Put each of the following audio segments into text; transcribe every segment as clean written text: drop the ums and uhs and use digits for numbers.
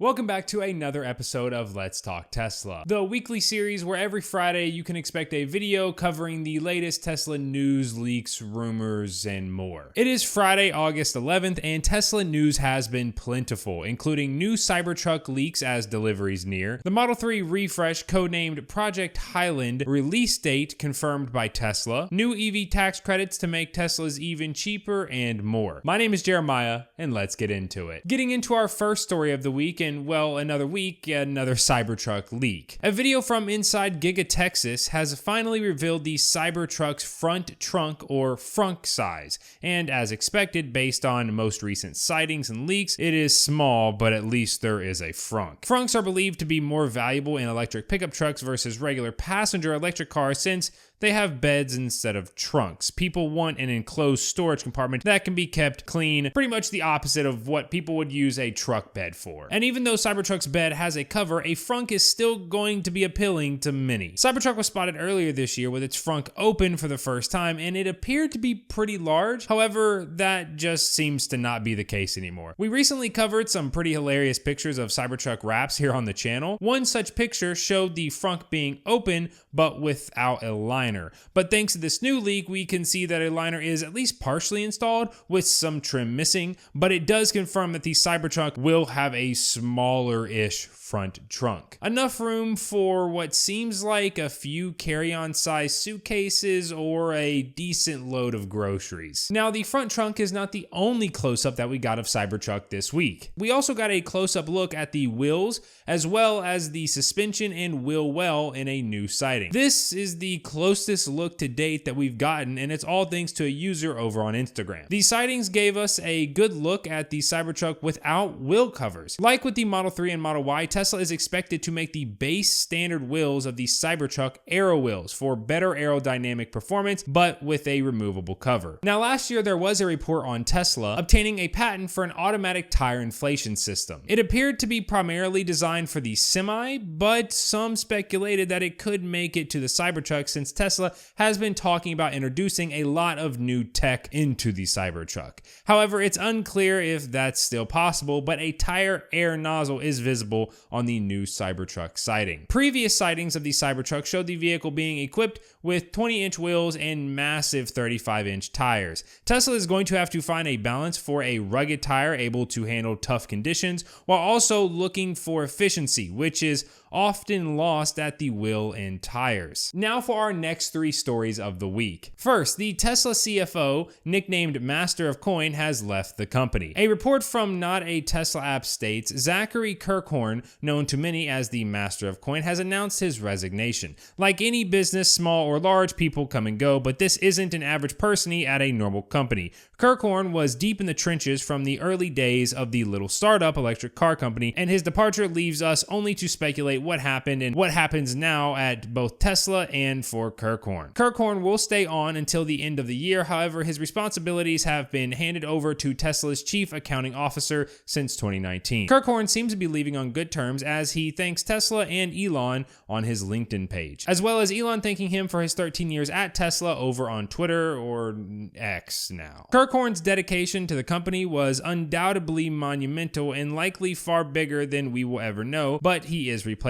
Welcome back to another episode of Let's Talk Tesla, the weekly series where every Friday you can expect a video covering the latest Tesla news, leaks, rumors, and more. It is Friday, August 11th, and Tesla news has been plentiful, including new Cybertruck leaks as deliveries near, the Model 3 refresh codenamed Project Highland release date confirmed by Tesla, new EV tax credits to make Teslas even cheaper, and more. My name is Jeremiah, and let's get into it. Getting into our first story of the week, another week, another Cybertruck leak. A video from inside Giga Texas has finally revealed the Cybertruck's front trunk or Frunk size, and as expected based on most recent sightings and leaks, it is small, but at least there is a Frunk. Frunks are believed to be more valuable in electric pickup trucks versus regular passenger electric cars since they have beds instead of trunks. People want an enclosed storage compartment that can be kept clean, pretty much the opposite of what people would use a truck bed for. And even though Cybertruck's bed has a cover, a Frunk is still going to be appealing to many. Cybertruck was spotted earlier this year with its Frunk open for the first time, and it appeared to be pretty large. However, that just seems to not be the case anymore. We recently covered some pretty hilarious pictures of Cybertruck wraps here on the channel. One such picture showed the Frunk being open, but without a liner. But thanks to this new leak, we can see that a liner is at least partially installed with some trim missing, but it does confirm that the Cybertruck will have a smaller-ish front trunk. Enough room for what seems like a few carry-on size suitcases or a decent load of groceries. Now, the front trunk is not the only close-up that we got of Cybertruck this week. We also got a close-up look at the wheels as well as the suspension and wheel well in a new sighting. This is the closest look to date that we've gotten, and it's all thanks to a user over on Instagram. The sightings gave us a good look at the Cybertruck without wheel covers. Like with the Model 3 and Model Y, Tesla is expected to make the base standard wheels of the Cybertruck aero wheels for better aerodynamic performance, but with a removable cover. Now, last year there was a report on Tesla obtaining a patent for an automatic tire inflation system. It appeared to be primarily designed for the Semi, but some speculated that it could make it to the Cybertruck since Tesla has been talking about introducing a lot of new tech into the Cybertruck. However, it's unclear if that's still possible, but a tire air nozzle is visible on the new Cybertruck sighting. Previous sightings of the Cybertruck showed the vehicle being equipped with 20-inch wheels and massive 35-inch tires. Tesla is going to have to find a balance for a rugged tire able to handle tough conditions while also looking for efficiency, which is often lost at the wheel and tires. Now for our next three stories of the week. First, the Tesla CFO, nicknamed Master of Coin, has left the company. A report from Not a Tesla App states Zachary Kirkhorn, known to many as the Master of Coin, has announced his resignation. Like any business, small or large, people come and go, but this isn't an average person at a normal company. Kirkhorn was deep in the trenches from the early days of the little startup electric car company, and his departure leaves us only to speculate what happened and what happens now at both Tesla and for Kirkhorn. Kirkhorn will stay on until the end of the year. However, his responsibilities have been handed over to Tesla's chief accounting officer since 2019. Kirkhorn seems to be leaving on good terms as he thanks Tesla and Elon on his LinkedIn page, as well as Elon thanking him for his 13 years at Tesla over on Twitter, or X now. Kirkhorn's dedication to the company was undoubtedly monumental and likely far bigger than we will ever know, but he is replaceable.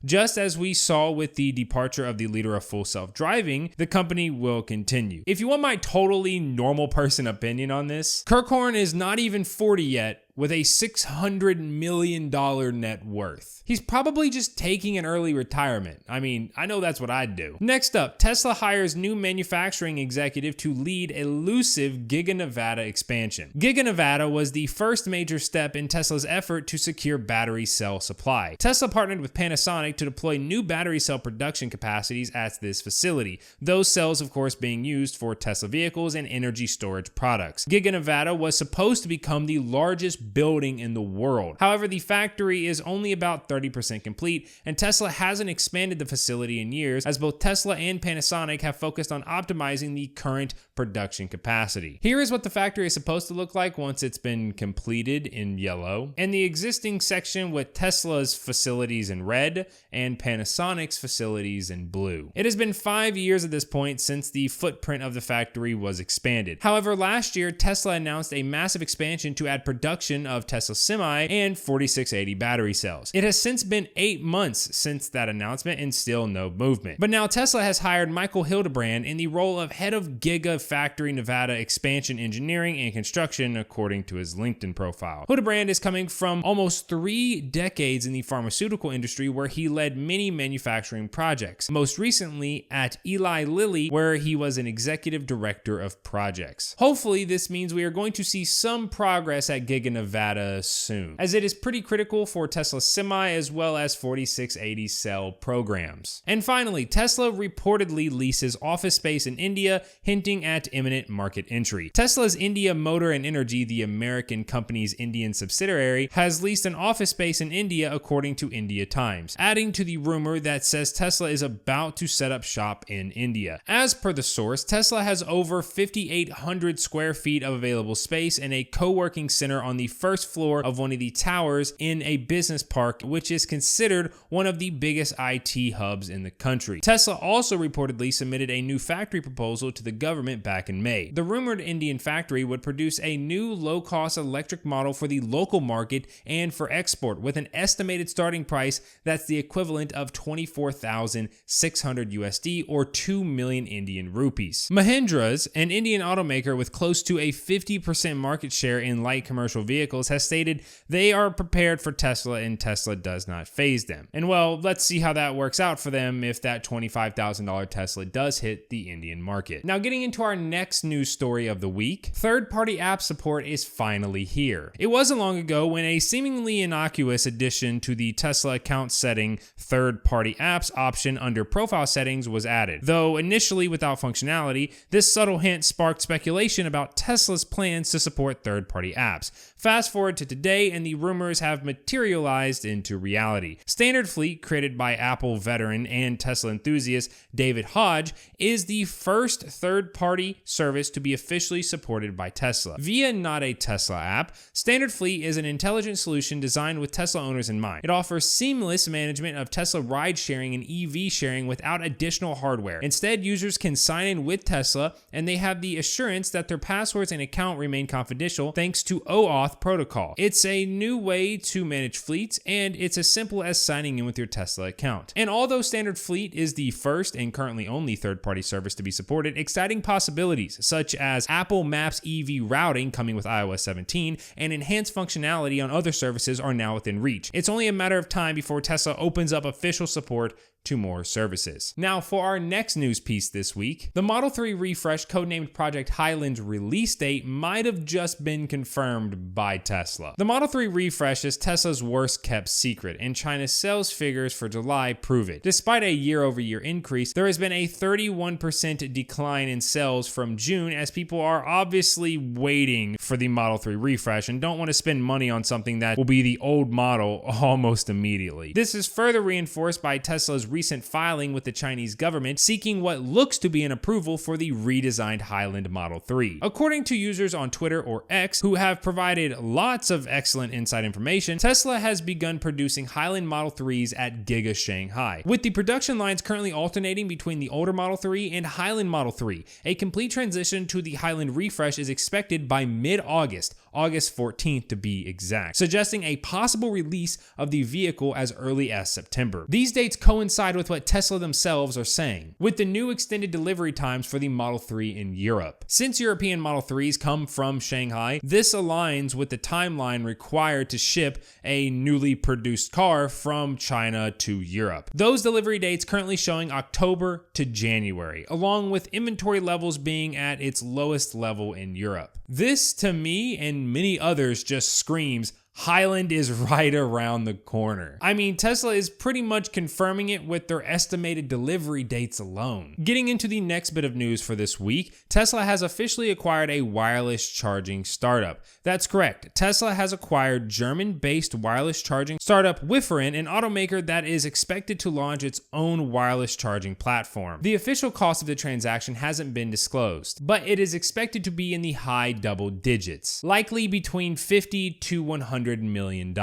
Just as we saw with the departure of the leader of Full Self-Driving, the company will continue. If you want my totally normal person opinion on this, Kirkhorn is not even 40 yet, with a $600 million net worth. He's probably just taking an early retirement. I mean, I know that's what I'd do. Next up, Tesla hires new manufacturing executive to lead elusive Giga Nevada expansion. Giga Nevada was the first major step in Tesla's effort to secure battery cell supply. Tesla partnered with Panasonic to deploy new battery cell production capacities at this facility. Those cells, of course, being used for Tesla vehicles and energy storage products. Giga Nevada was supposed to become the largest building in the world. However, the factory is only about 30% complete, and Tesla hasn't expanded the facility in years, as both Tesla and Panasonic have focused on optimizing the current production capacity. Here is what the factory is supposed to look like once it's been completed in yellow, and the existing section with Tesla's facilities in red and Panasonic's facilities in blue. It has been 5 years at this point since the footprint of the factory was expanded. However, last year, Tesla announced a massive expansion to add production of Tesla Semi and 4680 battery cells. It has since been 8 months since that announcement and still no movement. But now Tesla has hired Michael Hildebrand in the role of head of Gigafactory Nevada expansion engineering and construction, according to his LinkedIn profile. Hildebrand is coming from almost 3 decades in the pharmaceutical industry, where he led many manufacturing projects, most recently at Eli Lilly, where he was an executive director of projects. Hopefully, this means we are going to see some progress at Giga Nevada soon, as it is pretty critical for Tesla Semi as well as 4680 cell programs. And finally, Tesla reportedly leases office space in India, hinting at imminent market entry. Tesla's India Motor and Energy, the American company's Indian subsidiary, has leased an office space in India, according to India Times, adding to the rumor that says Tesla is about to set up shop in India. As per the source, Tesla has over 5,800 square feet of available space in a co-working center on the first floor of one of the towers in a business park, which is considered one of the biggest IT hubs in the country. Tesla also reportedly submitted a new factory proposal to the government back in May. The rumored Indian factory would produce a new low-cost electric model for the local market and for export, with an estimated starting price that's the equivalent of 24,600 USD or 2 million Indian rupees. Mahindra's, an Indian automaker with close to a 50% market share in light commercial vehicles, has stated they are prepared for Tesla and Tesla does not faze them. And well, let's see how that works out for them if that $25,000 Tesla does hit the Indian market. Now, getting into our next news story of the week, third-party app support is finally here. It wasn't long ago when a seemingly innocuous addition to the Tesla account setting third-party apps option under profile settings was added. Though initially without functionality, this subtle hint sparked speculation about Tesla's plans to support third-party apps. Fast forward to today, and the rumors have materialized into reality. Standard Fleet, created by Apple veteran and Tesla enthusiast David Hodge, is the first third-party service to be officially supported by Tesla. Via not a Tesla app, Standard Fleet is an intelligent solution designed with Tesla owners in mind. It offers seamless management of Tesla ride sharing and EV sharing without additional hardware. Instead, users can sign in with Tesla, and they have the assurance that their passwords and account remain confidential thanks to OAuth protocol. It's a new way to manage fleets, and it's as simple as signing in with your Tesla account. And although Standard Fleet is the first and currently only third-party service to be supported, exciting possibilities such as Apple Maps EV routing coming with iOS 17 and enhanced functionality on other services are now within reach. It's only a matter of time before Tesla opens up official support to more services. Now, for our next news piece this week, the Model 3 refresh, codenamed Project Highland's release date might have just been confirmed by Tesla. The Model 3 refresh is Tesla's worst kept secret, and China's sales figures for July prove it. Despite a year-over-year increase, there has been a 31% decline in sales from June, as people are obviously waiting for the Model 3 refresh and don't want to spend money on something that will be the old model almost immediately. This is further reinforced by Tesla's recent filing with the Chinese government seeking what looks to be an approval for the redesigned Highland Model 3. According to users on Twitter or X who have provided lots of excellent inside information, Tesla has begun producing Highland Model 3s at Giga Shanghai, with the production lines currently alternating between the older Model 3 and Highland Model 3. A complete transition to the Highland refresh is expected by mid-August, August 14th to be exact, suggesting a possible release of the vehicle as early as September. These dates coincide with what Tesla themselves are saying, with the new extended delivery times for the Model 3 in Europe. Since European Model 3s come from Shanghai, this aligns with the timeline required to ship a newly produced car from China to Europe. Those delivery dates currently showing October to January, along with inventory levels being at its lowest level in Europe. This, to me and many others, just screams Highland is right around the corner. I mean, Tesla is pretty much confirming it with their estimated delivery dates alone. Getting into the next bit of news for this week, Tesla has officially acquired a wireless charging startup. That's correct. Tesla has acquired German-based wireless charging startup Wifferen, an automaker that is expected to launch its own wireless charging platform. The official cost of the transaction hasn't been disclosed, but it is expected to be in the high double digits, likely between $50 to $100 million.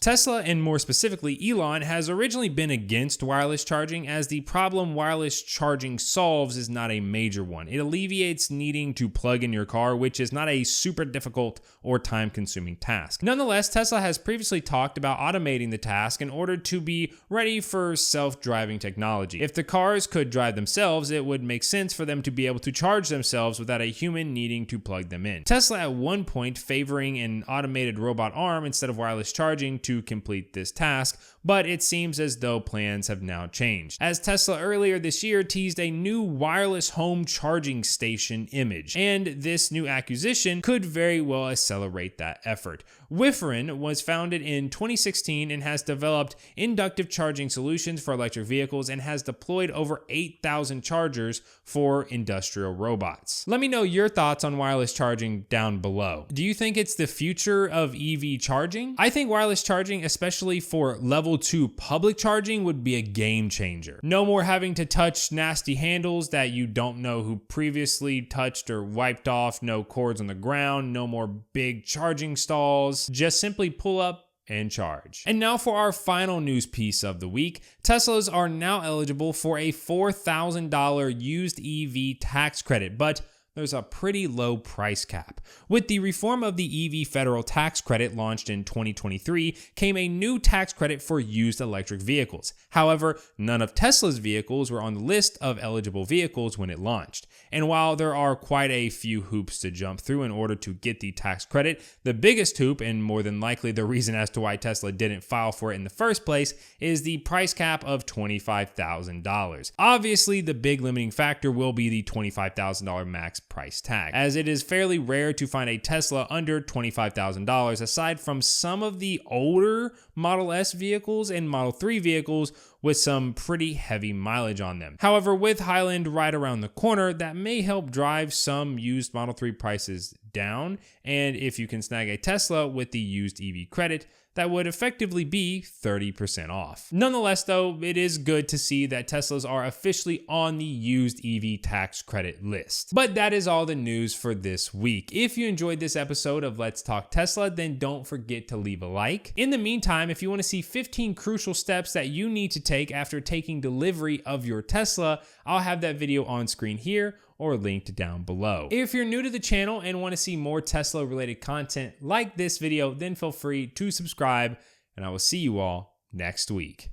Tesla, and more specifically Elon, has originally been against wireless charging, as the problem wireless charging solves is not a major one. It alleviates needing to plug in your car, which is not a super difficult or time-consuming task. Nonetheless, Tesla has previously talked about automating the task in order to be ready for self-driving technology. If the cars could drive themselves, it would make sense for them to be able to charge themselves without a human needing to plug them in. Tesla at one point favoring an automated robot arm instead of wireless charging to complete this task, but it seems as though plans have now changed, as Tesla earlier this year teased a new wireless home charging station image, and this new acquisition could very well accelerate that effort. Wifferen was founded in 2016 and has developed inductive charging solutions for electric vehicles and has deployed over 8,000 chargers for industrial robots. Let me know your thoughts on wireless charging down below. Do you think it's the future of EV charging? I think wireless charging, especially for level 2 public charging, would be a game changer. No more having to touch nasty handles that you don't know who previously touched or wiped off, no cords on the ground, no more big charging stalls. Just simply pull up and charge. And now for our final news piece of the week. Teslas are now eligible for a $4,000 used EV tax credit, but there's a pretty low price cap. With the reform of the EV federal tax credit launched in 2023, came a new tax credit for used electric vehicles. However, none of Tesla's vehicles were on the list of eligible vehicles when it launched. And while there are quite a few hoops to jump through in order to get the tax credit, the biggest hoop, and more than likely the reason as to why Tesla didn't file for it in the first place, is the price cap of $25,000. Obviously, the big limiting factor will be the $25,000 max price tag, as it is fairly rare to find a Tesla under $25,000 aside from some of the older Model S vehicles and Model 3 vehicles with some pretty heavy mileage on them. However, with Highland right around the corner, that may help drive some used Model 3 prices down, and if you can snag a Tesla with the used EV credit, that would effectively be 30% off. Nonetheless though, it is good to see that Teslas are officially on the used EV tax credit list. But that is all the news for this week. If you enjoyed this episode of Let's Talk Tesla, then don't forget to leave a like. In the meantime, if you want to see 15 crucial steps that you need to take after taking delivery of your Tesla, I'll have that video on screen here or linked down below. If you're new to the channel and want to see more Tesla related content like this video, then feel free to subscribe, and I will see you all next week.